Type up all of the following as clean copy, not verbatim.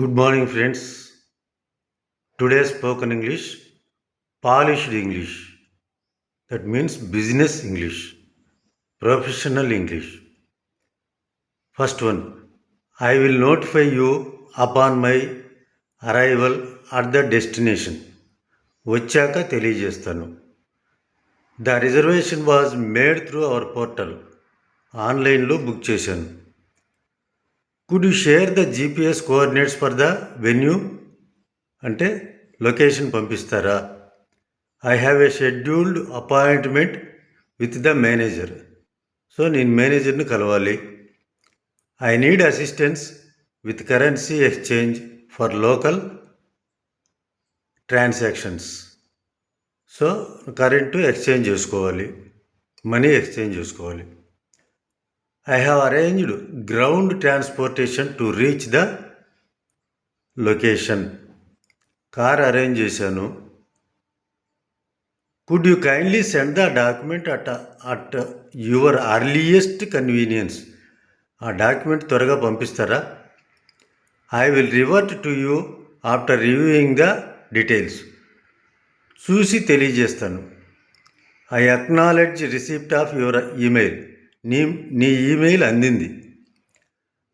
Good morning, friends. Today's spoken English, polished English. That means business English, professional English. First one, I will notify you upon my arrival at the destination. వచ్చాక తెలియజేస్తాను. The reservation was made through our portal. ఆన్లైన్లో book చేశాను. Could you share the GPS coordinates for the venue అంటే location పంపిస్తారా? I have a scheduled appointment with the manager. So నేను మేనేజర్ని కలవాలి. I need assistance with currency exchange for local transactions. So current exchange చేసుకోవాలి, money exchange చేసుకోవాలి. I have arranged ground transportation to reach the location. Car arrange చేశాను. Could you kindly send the document at your earliest convenience. ఆ document త్వరగా పంపిస్తారా? I will revert to you after reviewing the details. చూసి తెలియజేస్తాను. I acknowledge receipt of your email. నీ email అందింది.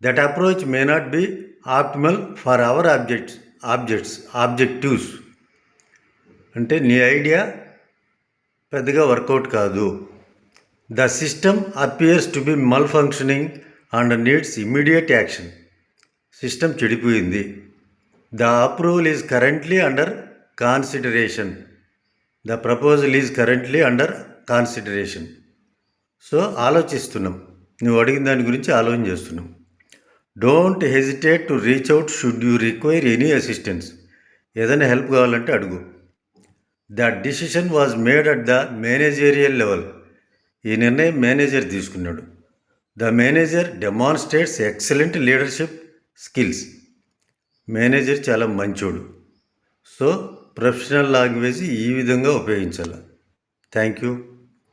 That approach may not be optimal for our objectives. అంటే నీ idea పెద్దగా వర్కౌట్ కాదు. The system appears to be malfunctioning and needs immediate action. System చెడిపోయింది. The approval is currently under consideration. The proposal is currently under consideration. So ఆలోచిస్తున్నాం, నువ్వు అడిగిన దాని గురించి ఆలోచన చేస్తున్నాం. Don't hesitate to reach out should you require any assistance. ఏదైనా help కావాలంటే అడుగు. The decision was made at the managerial level. ఈ నిర్ణయం మేనేజర్ తీసుకున్నాడు. The manager demonstrates excellent leadership skills. Manager చాలా మంచోడు. సో ప్రొఫెషనల్ లాంగ్వేజ్ ఈ విధంగా ఉపయోగించాలి. Thank you.